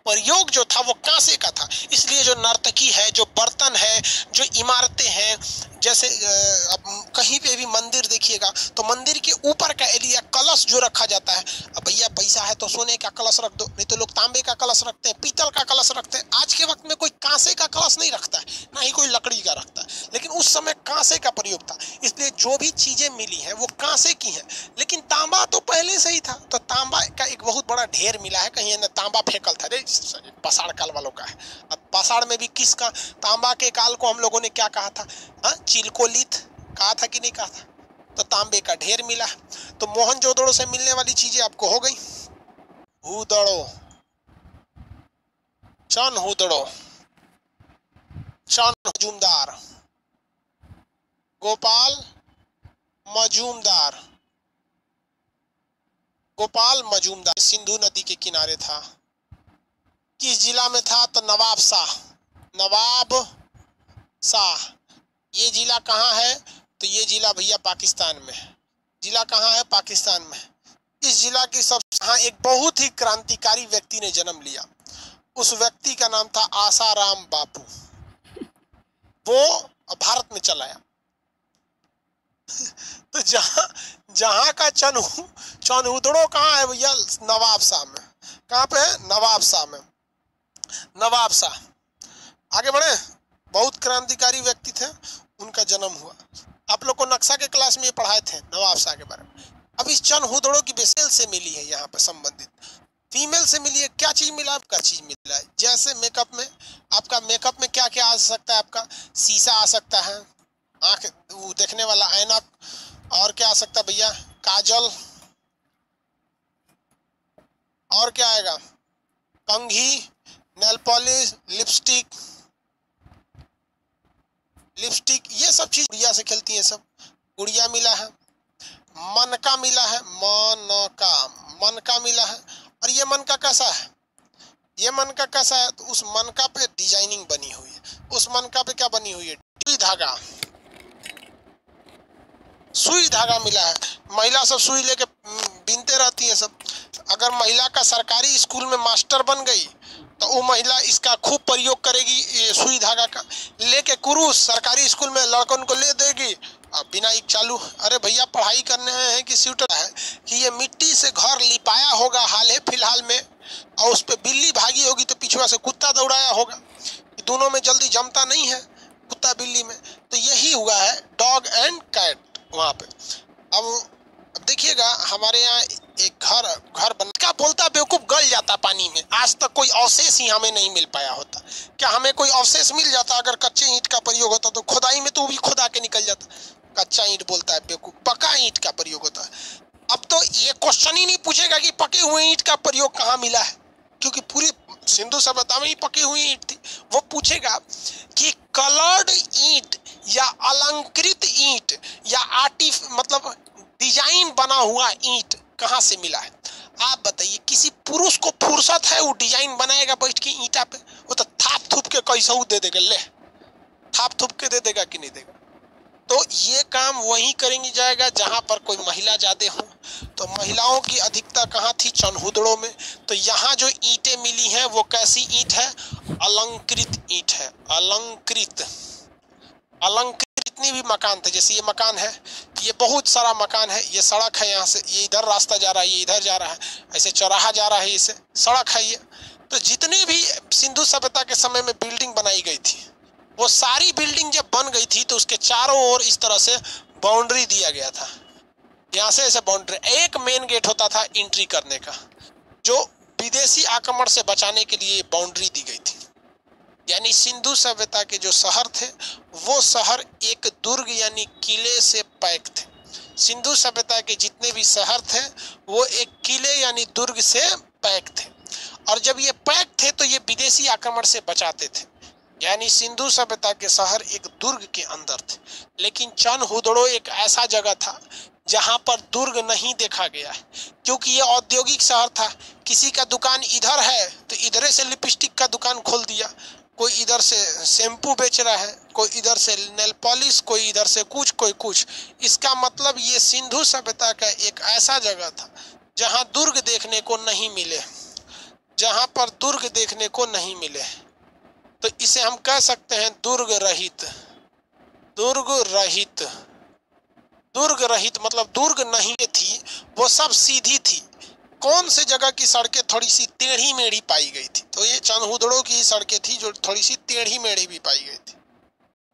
प्रयोग जो था वो कांसे का था। इसलिए जो नर्तकी है, जो बर्तन है, जो इमारतें हैं, जैसे अब कहीं पे भी मंदिर देखिएगा तो मंदिर के ऊपर का एरिया, कलश जो रखा जाता है, अब भैया पैसा है तो सोने का कलश रख दो, नहीं तो लोग तांबे का कलश रखते हैं, पीतल का कलश रखते हैं। आज के वक्त में कोई कांसे का कलश नहीं रखता है, ना ही कोई लकड़ी का रखता है, लेकिन उस समय कांसे का प्रयोग था। इसलिए जो भी चीजें मिली हैं वो कांसे की हैं। लेकिन तांबा तो पहले से ही था, तो तांबा का एक बहुत बड़ा ढेर मिला है। कहीं ना तांबा फेंकल था, पाषाण काल वालों का है। अब पाषाण में भी किसका, तांबा के काल को हम लोगों ने क्या कहा था, चिलकोलित कहा था कि नहीं कहा था। तो तांबे का ढेर मिला। तो मोहनजोदड़ो से मिलने वाली चीजें आपको हो गई। हुदड़ो, चन हुदड़ो, चन मजूमदार, गोपाल मजूमदार, गोपाल मजूमदार सिंधु नदी के किनारे था। किस जिला में था, तो नवाब शाह, नवाब शाह। ये जिला कहाँ है, तो ये जिला भैया पाकिस्तान में। जिला कहाँ है, पाकिस्तान में। इस जिला की सब हाँ, एक बहुत ही क्रांतिकारी व्यक्ति ने जन्म लिया। उस व्यक्ति का नाम था आसाराम बापू। वो भारत में चला आया। तो जहाँ का चनहुदड़ो कहाँ है भैया, नवाब शाह में। कहाँ पे है, नवाब शाह में। नवाब शाह आगे बढ़े, बहुत क्रांतिकारी व्यक्ति थे, उनका जन्म हुआ। आप लोग को नक्शा के क्लास में ये पढ़ाए थे नवाब शाह के बारे में। अब इस चनहुदड़ो की बेसेल से मिली है, यहाँ पे संबंधित फीमेल से मिली है। क्या चीज मिला, आपका चीज मिला है। जैसे मेकअप में, आपका मेकअप में क्या क्या आ सकता है, आपका शीशा आ सकता है, आंख देखने वाला ऐनक, और क्या आ सकता है भैया, काजल, और क्या आएगा, कंघी, नेल पॉलिश, लिपस्टिक, ये सब चीज गुड़िया से खेलती है। सब गुड़िया मिला है। मनका मिला है, मनका मिला है। और ये मनका कैसा है, ये मनका कैसा है, तो उस मनका पे डिजाइनिंग बनी हुई है। उस मनका पे क्या बनी हुई है, सुई धागा मिला है। महिला सब सुई लेके बीनते रहती है सब। अगर महिला का सरकारी स्कूल में मास्टर बन गई तो वो महिला इसका खूब प्रयोग करेगी, ये सुई धागा का लेके कुरूस सरकारी स्कूल में लड़कों को ले देगी। अब बिना चालू, अरे भैया पढ़ाई करने हैं कि स्वेटर है कि ये मिट्टी से घर लिपाया होगा हाल ही फिलहाल में, और उस पर बिल्ली भागी होगी तो पीछे से कुत्ता दौड़ाया होगा। दोनों में जल्दी जमता नहीं है, कुत्ता बिल्ली में। तो यही हुआ है डॉग एंड कैट वहाँ पे। अब देखिएगा हमारे यहाँ एक घर बन का बोलता बेवकूफ गल जाता पानी में। आज तक कोई अवशेष ही हमें नहीं मिल पाया होता। क्या हमें कोई अवशेष मिल जाता अगर कच्चे ईंट का प्रयोग होता, तो खुदाई में तो वो भी खुदा के निकल जाता। कच्चा ईंट बोलता है बेवकूफ, पका ईंट का प्रयोग होता है। अब तो ये क्वेश्चन ही नहीं पूछेगा कि पके हुए ईंट का प्रयोग कहाँ मिला है, क्योंकि पूरी सिंधु सभ्यता में ही पकी हुई ईंट थी। वो पूछेगा कि कलर्ड ईंट या अलंकृत ईंट या मतलब डिजाइन बना हुआ ईंट कहाँ से मिला है। आप बताइए, किसी पुरुष को फुर्सत है वो डिजाइन बनाएगा बैठ के ईंटा पे? वो तो थाप थूप के कैसा दे देगा, ले थाप थूप के दे देगा कि नहीं देगा। तो ये काम वही करेंगे जाएगा जहां पर कोई महिला ज्यादा हो। तो महिलाओं की अधिकता कहाँ थी, चनहुदड़ो में। तो यहाँ जो ईंटें मिली हैं वो कैसी ईंट है, अलंकृत ईंट है। अलंकृत जितनी भी मकान थे, जैसे ये मकान है, ये बहुत सारा मकान है, ये सड़क है, यहाँ से ये इधर रास्ता जा रहा है, ये इधर जा रहा है, ऐसे चौराहा जा रहा है, इसे सड़क है ये। तो जितने भी सिंधु सभ्यता के समय में बिल्डिंग बनाई गई थी, वो सारी बिल्डिंग जब बन गई थी तो उसके चारों ओर इस तरह से बाउंड्री दिया गया था। यहाँ से ऐसे बाउंड्री, एक मेन गेट होता था एंट्री करने का, जो विदेशी आक्रमण से बचाने के लिए बाउंड्री दी गई थी। यानी सिंधु सभ्यता के जो शहर थे वो शहर एक दुर्ग यानी किले से पैक थे। सिंधु सभ्यता के जितने भी शहर थे वो एक किले यानी दुर्ग से पैक थे, और जब ये पैक थे तो ये विदेशी आक्रमण से बचाते थे। यानी सिंधु सभ्यता के शहर एक दुर्ग के अंदर थे। लेकिन चनहुदड़ो एक ऐसा जगह था जहां पर दुर्ग नहीं देखा गया है, क्योंकि ये औद्योगिक शहर था। किसी का दुकान इधर है तो इधर से लिपस्टिक का दुकान खोल दिया, कोई इधर से शैम्पू बेच रहा है, कोई इधर से नेल पॉलिश, कोई इधर से कुछ, कोई कुछ। इसका मतलब ये सिंधु सभ्यता का एक ऐसा जगह था जहां दुर्ग देखने को नहीं मिले। जहां पर दुर्ग देखने को नहीं मिले। तो इसे हम कह सकते हैं दुर्ग रहित। दुर्ग रहित, दुर्ग रहित मतलब दुर्ग नहीं थी, वो सब सीधी थी। कौन से जगह की सड़कें थोड़ी सी टेढ़ी मेढ़ी पाई गई थी? तो ये चंदहुदड़ों की सड़कें थी जो थोड़ी सी टेढ़ी मेढ़ी भी पाई गई थी।